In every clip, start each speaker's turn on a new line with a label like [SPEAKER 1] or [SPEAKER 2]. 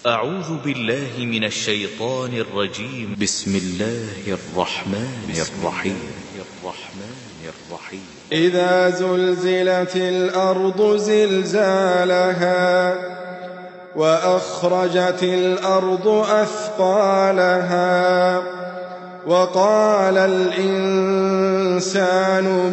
[SPEAKER 1] أعوذ بالله من الشيطان الرجيم. بسم الله الرحمن الرحيم.
[SPEAKER 2] إذا زلزلت الأرض زلزالها وأخرجت الأرض أثقالها وقال الإنسان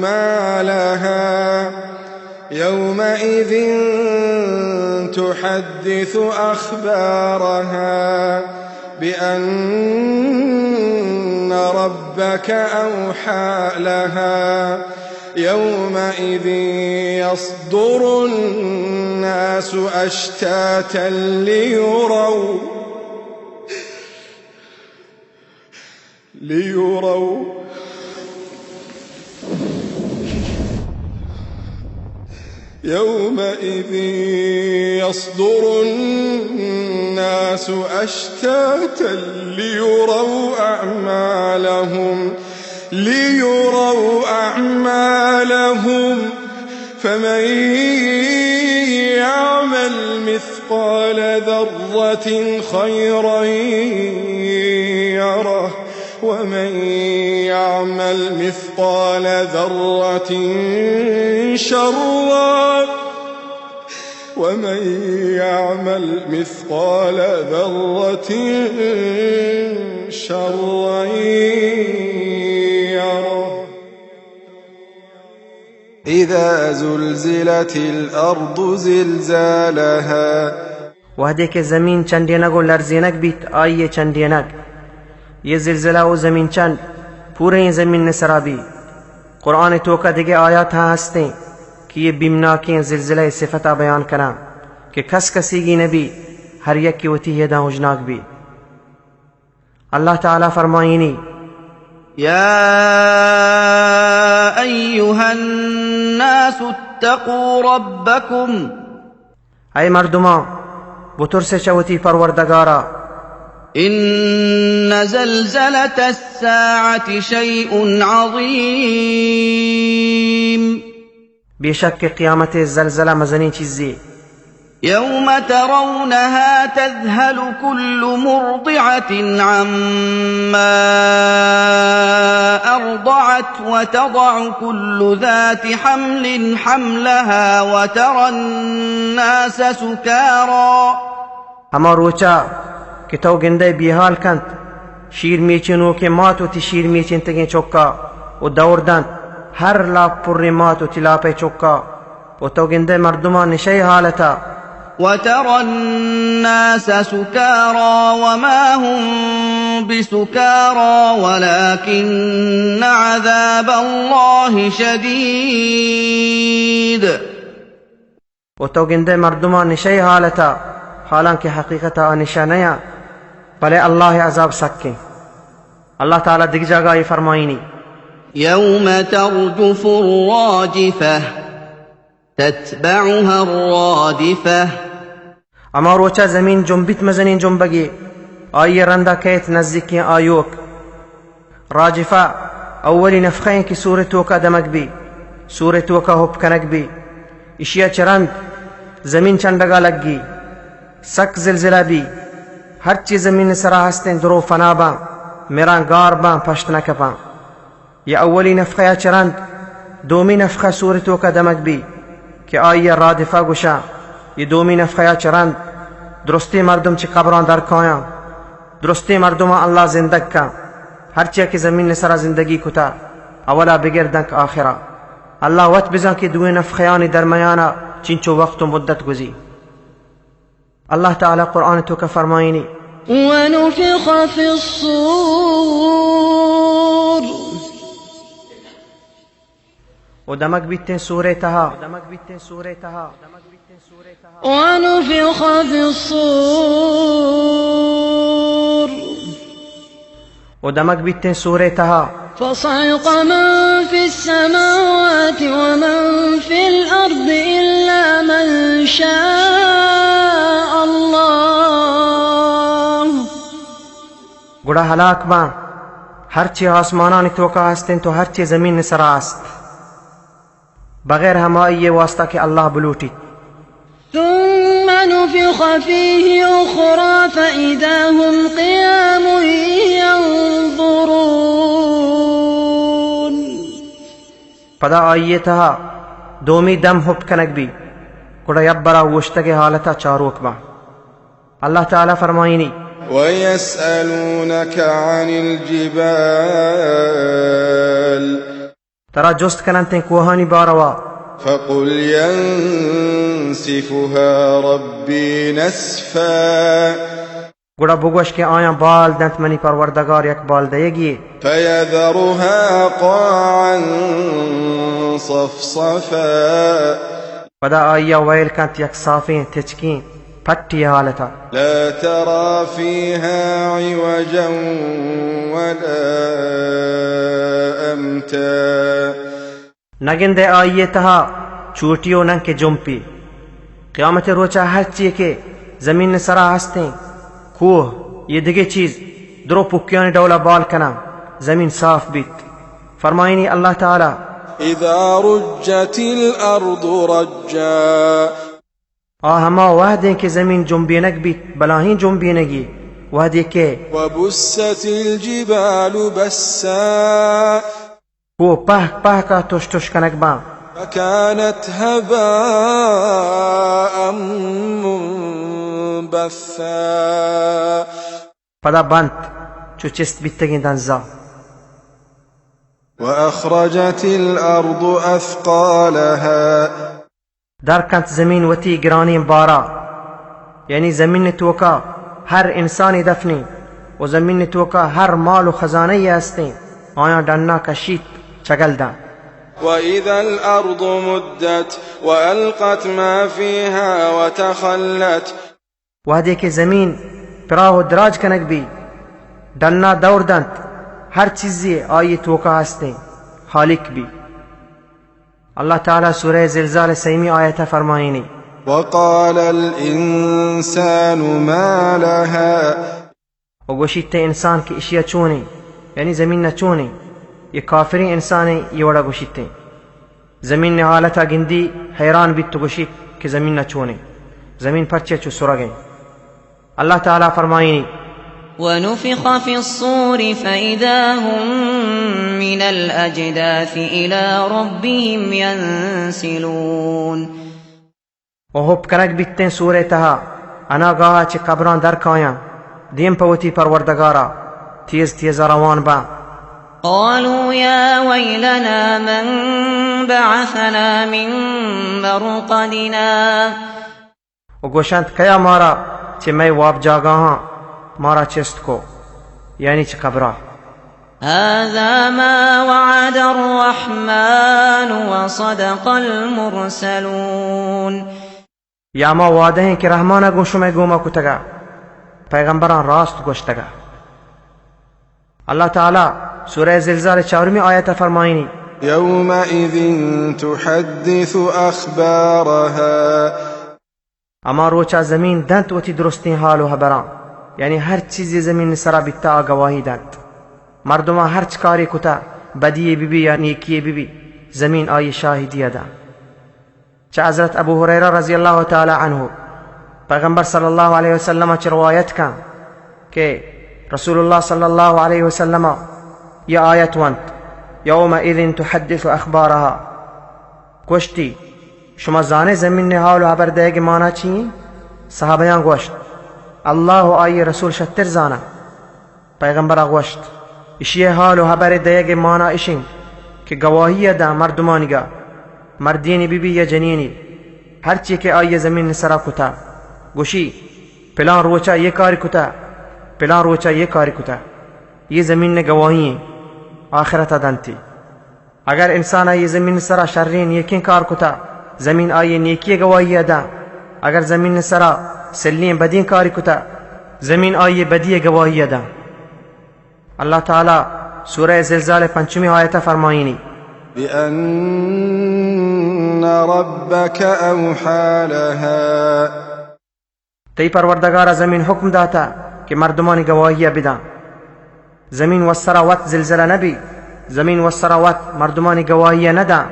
[SPEAKER 2] ما لها يومئذ تحدث أخبارها بأن ربك أوحى لها يومئذ يصدر الناس أشتاتا ليروا يومئذ يصدر الناس أشتاتا ليروا أعمالهم فمن يعمل مثقال ذرة خيرا يره ومن يعمل مثقال ذرة شرا يره. إذا زلزلت الأرض زلزالها
[SPEAKER 3] وهده که زمین چندینک و لرزینک بیت آیه چندینک یہ زلزلہ و زمین چند پورے این زمین نسرا بھی. قرآن تو کا دیگه آیات ہاں ہستیں کہ یہ بیمناکیں زلزلہ صفتہ بیان کرنا کہ کس کسی کی نبی ہر یک کی وتی ہے دا ہوجناک بھی. اللہ تعالی فرمائینی
[SPEAKER 4] يا أيها الناس اتقوا ربكم
[SPEAKER 3] اے مردما بطر سے چوتی پروردگارا
[SPEAKER 4] إن زلزلة الساعة شيء عظيم
[SPEAKER 3] بے شک کہ قیامت زلزلہ مزنی چیزی.
[SPEAKER 4] يوم ترونها تذهل كل مرضعة عما أرضعت وتضع كل ذات حمل حملها وترى الناس سكارى.
[SPEAKER 3] ہما روچا کہ تو گندے بیحال کنت شیر میچنو کے ماتو تی شیر میچن تگیں چوکا و دور دن ہر لاپ پر ماتو تی لاپے چوکا و تو گندے مردمان نشی حالتا
[SPEAKER 4] وترى الناس سكارى وما هم بسكارى ولكن عذاب الله شديد.
[SPEAKER 3] و تو گندے مردمان نشی حالتا حالانکہ حقیقتا نشانیاں بلے اللہ عذاب سکیں. اللہ تعالیٰ دیکھ جگہ یہ فرمائینی
[SPEAKER 4] يوم ترجف الراجفة تتبعها الرادفة.
[SPEAKER 3] اما روچا زمین جنبیت مزنین جنبگی آئی رندہ کیت نزدیکی آیوک راجفہ اولی نفخین کی صورتوں کا دمک بھی صورتوں کا حب کنک بھی اشیاء چرند زمین چندگا لگی سک زلزلہ بھی ہر چیز زمین سرا ہستیں درو فنا باں میران گار باں پشت نکپاں. یا اولی نفخہ چرند دومی نفخہ صورتوں کا دمک بھی کہ آئی رادفہ گشا. یہ دومی نفخہ چرند درستی مردم چی قبران در کھایا درستی مردم اللہ زندگ کا ہر چیز کی زمین سرا زندگی کتا اولا بگردنک آخرہ. اللہ وقت بزن کی دوی نفخیانی درمیانا چنچو وقت و مدت گزی. اللہ تعالی قرآن تو کا فرمائنی
[SPEAKER 5] ونفخ في الصور
[SPEAKER 3] و دمک بیتیں سورہ تہا
[SPEAKER 5] ونفخ في الصور
[SPEAKER 3] و دمک بیتیں سورہ تہا
[SPEAKER 5] فصعق من في السماوات ومن في الأرض إلا من شاء الله.
[SPEAKER 3] گڑا ہلاک باں ہر چی آسمانانی توقع ہستیں تو ہر چی زمین سرا است بغیر ہمائی یہ واسطہ کہ اللہ بلوٹی.
[SPEAKER 5] ثم ونفخ فيه أخرى فإذا هم قيام ينظرون.
[SPEAKER 3] پدا آئیے تہا دومی دم ہٹ کنک بھی کڑا یبرا وشتگ حالتا چاروک با. اللہ تعالیٰ فرمائنی
[SPEAKER 2] وَيَسْأَلُونَكَ عَنِ الْجِبَالِ
[SPEAKER 3] ترا جست کننتیں کوہانی باروا
[SPEAKER 2] فَقُلْ يَنْسِفُهَا رَبِّي نَسْفًا
[SPEAKER 3] گڑا بگوش کے آیاں بال دنت منی پروردگار یک بال دے گی
[SPEAKER 2] فَيَذَرُهَا قَاعًا صَفْصَفًا
[SPEAKER 3] پدا آئیا ویل کنت یک صافیں تچکیں پھٹی حالتا
[SPEAKER 2] لا ترى فيها عوجا ولا أمتا
[SPEAKER 3] نگندے آئیے تہا چوٹیوں ننگ کے جمپی. قیامت روچا ہر چیئے کے زمین نے سرا ہستیں کوہ یہ دگے چیز درو پکیان ڈولا بال کنا زمین صاف بیت. فرمائنی اللہ تعالی
[SPEAKER 2] إذا رجت الأرض رجا
[SPEAKER 3] ہما وحدیں کہ زمین جنبینک بیت بلاہیں جنبینگی وحدے کے
[SPEAKER 2] وبست الجبال بسا
[SPEAKER 3] کو پہ پہ کا تش تش کنک باں
[SPEAKER 2] فكانت هباء منبثا
[SPEAKER 3] پدا بند چو چست بیتگیں دنزا.
[SPEAKER 2] وأخرجت الأرض أثقالها
[SPEAKER 3] در کنت زمین وتی گرانی بارا یعنی زمین نے توکا ہر انسانی دفنی و زمین نے توکا ہر مال و خزانے ہستیں آیا ڈننا کشید چگل دا.
[SPEAKER 2] وإذا الأرض مدت وألقت ما فيها وتخلت
[SPEAKER 3] وحدے کے زمین پراہ و دراج کنک بھی ڈلنا دور دنت ہر چیزی آئی توکا ہستیں خالق بھی. اللہ تعالیٰ سورہ زلزال سیمی آیتہ فرمائنی
[SPEAKER 2] وقال الإنسان ما لها
[SPEAKER 3] و گوشیتے انسان کی اشیاء چونے یعنی زمین نہ چونے یہ کافری انسانے یہ وڑا گوشیتے زمین نے حالتا گندی حیران بھی تو گوشیت کہ زمین نہ چونے زمین پرچے چو سرگیں. اللہ تعالیٰ فرمائنی
[SPEAKER 6] ونفخ في الصور فإذا هم من الأجداث إلى ربهم ينسلون.
[SPEAKER 3] و حب کنک بیتیں سورے تہا انا گاہا چی قبران در کایاں دیم پوتی پروردگارا تیز تیز روان با.
[SPEAKER 6] قالوا يا ويلنا من بعثنا من مرقدنا.
[SPEAKER 3] و گوشند کیا مارا چی میں واب جاگا ہاں مارا چست کو یعنی چی قبرہ.
[SPEAKER 6] هذا ما وعد الرحمن وصدق المرسلون.
[SPEAKER 3] یا ما وعدہ ہیں کہ رحمانہ گوشو میں گوما کتگا پیغمبران راست گوشتگا. اللہ تعالیٰ سورہ زلزال 4 آیت فرمائنی
[SPEAKER 2] يومئذ تحدث أخبارها
[SPEAKER 3] اما روچا زمین دنت وتی درستیں حال و حبران یعنی ہر چیز زمین سرا بیتا گواہی دنت. مردمہ ہر چکاری کتا بدی بی یا نیکی بی زمین آئی شاہدی ادا. چا حضرت ابو ہریرہ رضی اللہ تعالی عنہ پیغمبر صلی اللہ علیہ وسلم چ روایت کا کہ رسول اللہ صلی اللہ علیہ وسلم یہ آیت ونت یومئذ تحدث اخبارها گوشتی شما زانے زمین نے حال و حبر دے گے مانا چین صحابیاں گوشت اللہ آئی رسول شتر زانا. پیغمبر گوشت اشیاء حال و حبر دے گے مانا اشن کہ گواہی دا مردمانی گا مردینی بی یا جنینی ہر چیز کے آئی زمین سرا کتا گوشی پلان روچا یہ کاری کتا پلان روچا یہ کاری کتا یہ زمین نے گواہی ہیں آخرت دنتی. اگر انسان آئی زمین سرا شرین یقین کار کتا زمین آئی نیکی گواہی ادا. اگر زمین سرا سلین بدین کاری کتا زمین آئی بدی گواہی ادا. اللہ تعالیٰ سورہ زلزال 5 آیت فرمائنی
[SPEAKER 2] بأن ربك أوحى لها
[SPEAKER 3] تی پروردگار زمین حکم داتا کہ مردمانی گواہی بدا. زمین وسرا وقت زلزلہ نبی زمین وسرا وقت مردمانی گواہی ندا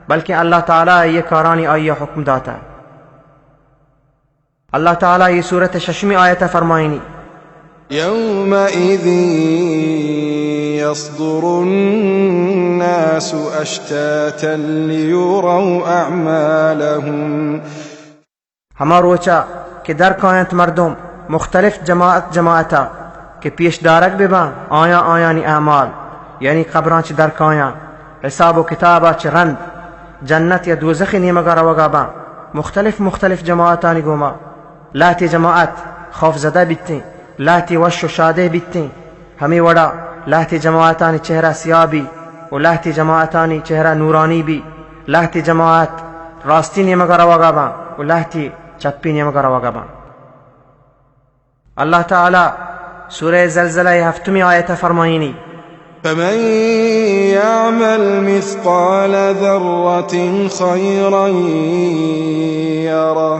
[SPEAKER 3] بلکہ اللہ تعالیٰ یہ کارانی آئی حکم داتا. अल्लाह ताला ये सूरत शशमी आयत फरमाइनी
[SPEAKER 2] يومئذ يصدر الناس أشتاتا ليروا أعمالهم
[SPEAKER 3] हमा रोचा कि दर कायत मर्दुम मुख्तलिफ जमाअता कि पेश दारक बिबा आया आयानी अमाल यानी खबरां च दर काया हिसाब व किताबा च रंद जन्नत या दोज़ख नीमगा रवगाबा मुख्तलिफ जमाअतानी गोमा लाती जमाअत खौफजदा बित्ती लाती वश शादे बित्ती हमें वड़ा लाती जमाअतानी चेहरा सियाबी और लाती जमाअतानी चेहरा नूरानी भी लाती जमाअत रास्ती नीमगा रवगाबा और लाती चप्पी नीमगा रवगाबा। अल्लाह ताला सूरह ज़लज़ला हफ्तमी आयत फरमाइनी
[SPEAKER 2] فمن يعمل مثقال ذرة خيرا يره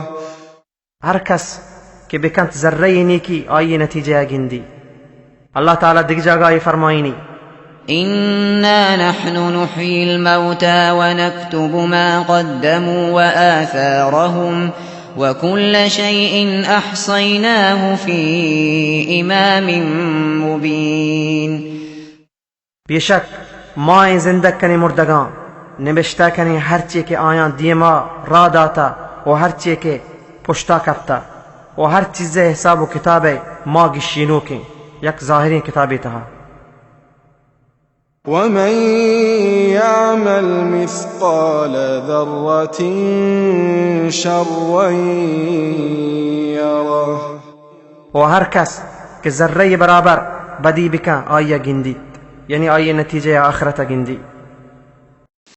[SPEAKER 3] हर कस कि बेकंत जर्रे नेकी आई नतीजा गिंदी। अल्लाह ताला दिख जगह फरमाइनी
[SPEAKER 6] إنا نحن نحيي الموتى ونكتب ما قدموا وآثارهم وكل شيء أحصيناه في إمام مبين
[SPEAKER 3] बेशक माएँ जिंदग कने मुर्दगां निबिश्ता कने हर चीज के आया दीमा रा दाता और हर चीज के पुश्ता करता और हर चीज़ हिसाब व किताबे माँ गिशीनों के यक ज़ाहिरी किताबी तहा।
[SPEAKER 2] ومن يعمل مثقال ذرة شرا يره
[SPEAKER 3] और हर कस के जर्रे बराबर बदी बिका आया गिंदी यानी आइए नतीजे आखिरत गिंदी।